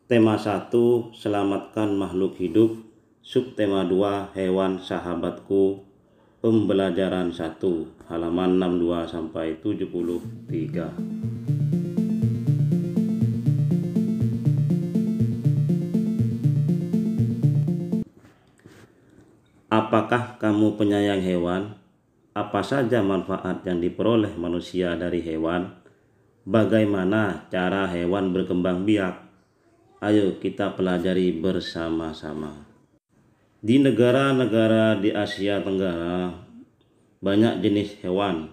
Tema 1, selamatkan makhluk hidup. Subtema 2, hewan sahabatku. Pembelajaran 1, halaman 62 sampai 73. Apakah kamu penyayang hewan? Apa saja manfaat yang diperoleh manusia dari hewan? Bagaimana cara hewan berkembang biak? Ayo kita pelajari bersama-sama. Di negara-negara di Asia Tenggara, banyak jenis hewan.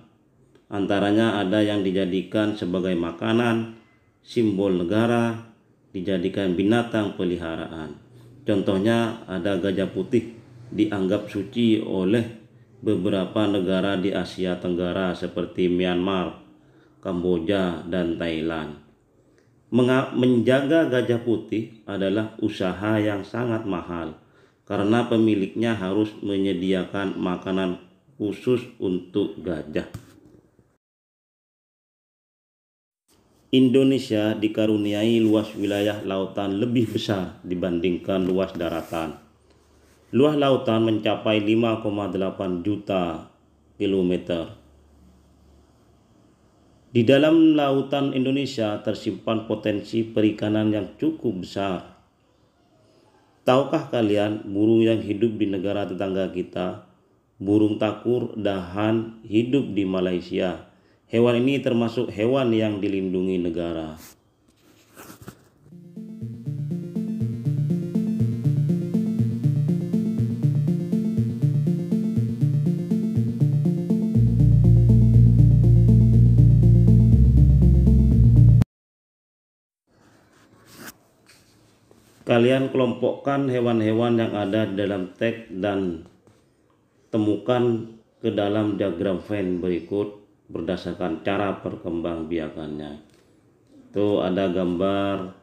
Antaranya ada yang dijadikan sebagai makanan, simbol negara, dijadikan binatang peliharaan. Contohnya ada gajah putih dianggap suci oleh beberapa negara di Asia Tenggara seperti Myanmar, Kamboja, dan Thailand. Menjaga gajah putih adalah usaha yang sangat mahal karena pemiliknya harus menyediakan makanan khusus untuk gajah. Indonesia dikaruniai luas wilayah lautan lebih besar dibandingkan luas daratan. Luas lautan mencapai 5,8 juta kilometer. Di dalam lautan Indonesia tersimpan potensi perikanan yang cukup besar. Tahukah kalian burung yang hidup di negara tetangga kita? Burung takur dahan hidup di Malaysia. Hewan ini termasuk hewan yang dilindungi negara. Kalian kelompokkan hewan-hewan yang ada di dalam teks dan temukan ke dalam diagram Venn berikut berdasarkan cara perkembangbiakannya. Itu ada gambar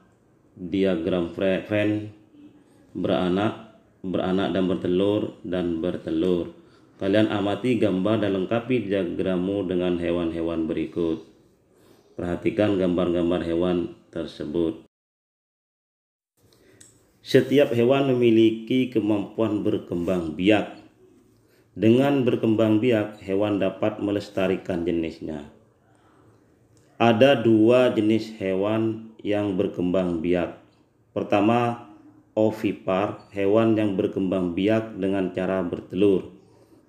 diagram Venn beranak dan bertelur. Kalian amati gambar dan lengkapi diagrammu dengan hewan-hewan berikut. Perhatikan gambar-gambar hewan tersebut. Setiap hewan memiliki kemampuan berkembang biak. Dengan berkembang biak, hewan dapat melestarikan jenisnya. Ada dua jenis hewan yang berkembang biak. Pertama, ovipar, hewan yang berkembang biak dengan cara bertelur.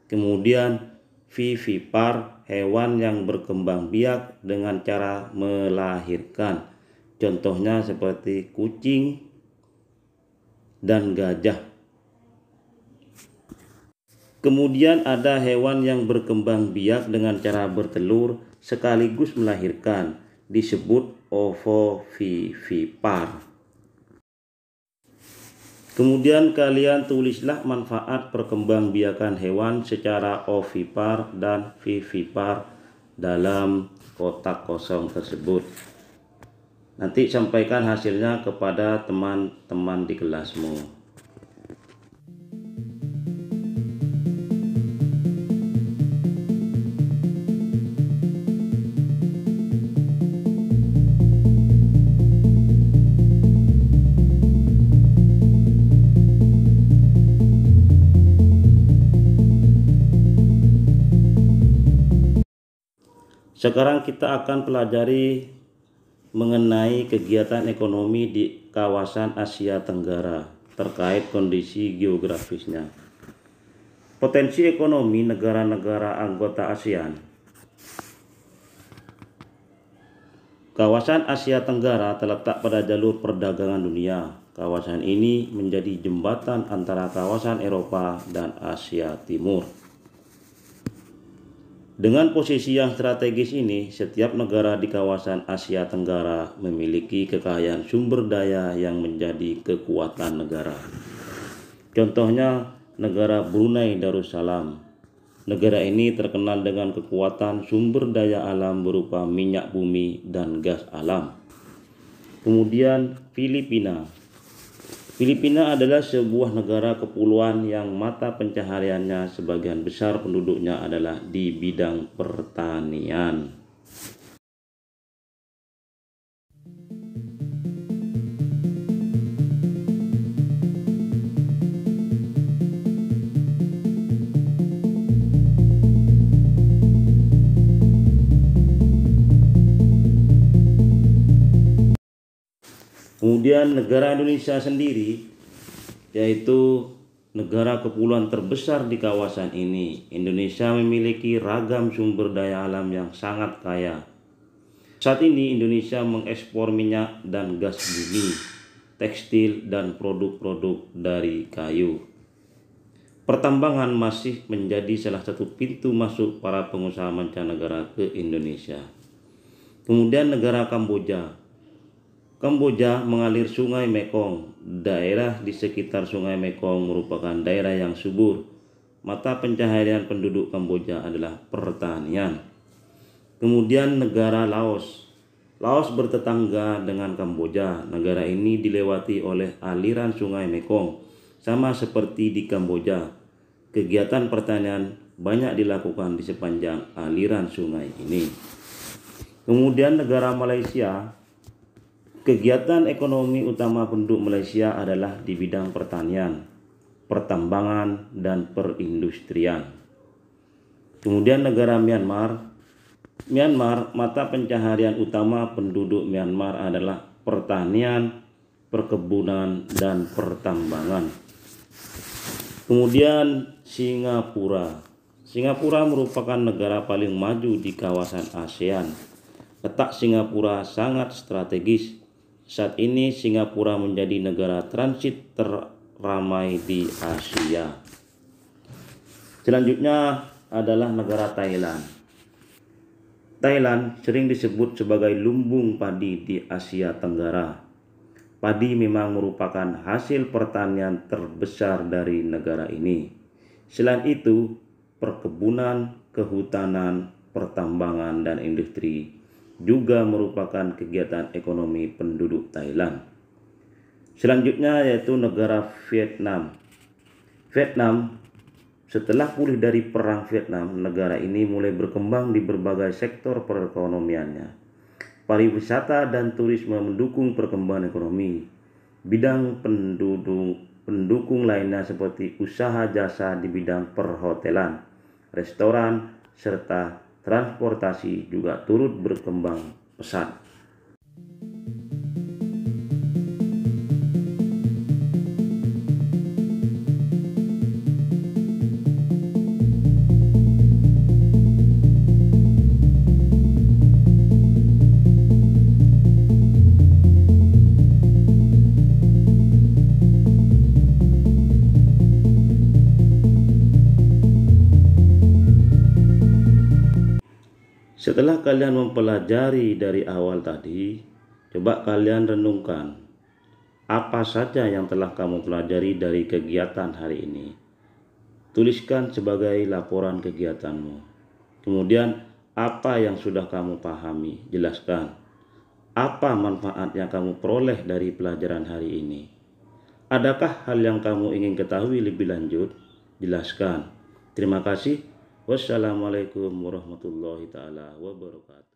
Kemudian, vivipar, hewan yang berkembang biak dengan cara melahirkan. Contohnya seperti kucing dan gajah. Kemudian ada hewan yang berkembang biak dengan cara bertelur sekaligus melahirkan, disebut ovovivipar. Kemudian kalian tulislah manfaat perkembangbiakan hewan secara ovipar dan vivipar dalam kotak kosong tersebut. Nanti sampaikan hasilnya kepada teman-teman di kelasmu. Sekarang kita akan pelajari mengenai kegiatan ekonomi di kawasan Asia Tenggara terkait kondisi geografisnya. Potensi ekonomi negara-negara anggota ASEAN. Kawasan Asia Tenggara terletak pada jalur perdagangan dunia. Kawasan ini menjadi jembatan antara kawasan Eropa dan Asia Timur. Dengan posisi yang strategis ini, setiap negara di kawasan Asia Tenggara memiliki kekayaan sumber daya yang menjadi kekuatan negara. Contohnya, negara Brunei Darussalam. Negara ini terkenal dengan kekuatan sumber daya alam berupa minyak bumi dan gas alam. Kemudian, Filipina. Filipina adalah sebuah negara kepulauan yang mata pencahariannya sebagian besar penduduknya adalah di bidang pertanian. Kemudian negara Indonesia sendiri, yaitu negara kepulauan terbesar di kawasan ini. Indonesia memiliki ragam sumber daya alam yang sangat kaya. Saat ini Indonesia mengekspor minyak dan gas bumi, tekstil, dan produk-produk dari kayu. Pertambangan masih menjadi salah satu pintu masuk para pengusaha mancanegara ke Indonesia. Kemudian negara Kamboja. Kamboja mengalir Sungai Mekong. Daerah di sekitar Sungai Mekong merupakan daerah yang subur. Mata pencaharian penduduk Kamboja adalah pertanian. Kemudian negara Laos. Laos bertetangga dengan Kamboja. Negara ini dilewati oleh aliran Sungai Mekong. Sama seperti di Kamboja, kegiatan pertanian banyak dilakukan di sepanjang aliran sungai ini. Kemudian negara Malaysia. Kegiatan ekonomi utama penduduk Malaysia adalah di bidang pertanian, pertambangan, dan perindustrian. Kemudian negara Myanmar. Myanmar, mata pencaharian utama penduduk Myanmar adalah pertanian, perkebunan, dan pertambangan. Kemudian Singapura. Singapura merupakan negara paling maju di kawasan ASEAN. Letak Singapura sangat strategis. Saat ini Singapura menjadi negara transit terramai di Asia. Selanjutnya adalah negara Thailand. Thailand sering disebut sebagai lumbung padi di Asia Tenggara. Padi memang merupakan hasil pertanian terbesar dari negara ini. Selain itu, perkebunan, kehutanan, pertambangan, dan industri juga merupakan kegiatan ekonomi penduduk Thailand. Selanjutnya yaitu negara Vietnam. Vietnam, setelah pulih dari perang Vietnam, negara ini mulai berkembang di berbagai sektor perekonomiannya. Pariwisata dan turisme mendukung perkembangan ekonomi. Bidang pendukung lainnya seperti usaha jasa di bidang perhotelan, restoran, serta transportasi juga turut berkembang pesat. Setelah kalian mempelajari dari awal tadi, coba kalian renungkan apa saja yang telah kamu pelajari dari kegiatan hari ini. Tuliskan sebagai laporan kegiatanmu. Kemudian apa yang sudah kamu pahami, jelaskan. Apa manfaat yang kamu peroleh dari pelajaran hari ini? Adakah hal yang kamu ingin ketahui lebih lanjut? Jelaskan. Terima kasih. Wassalamualaikum warahmatullahi taala wabarakatuh.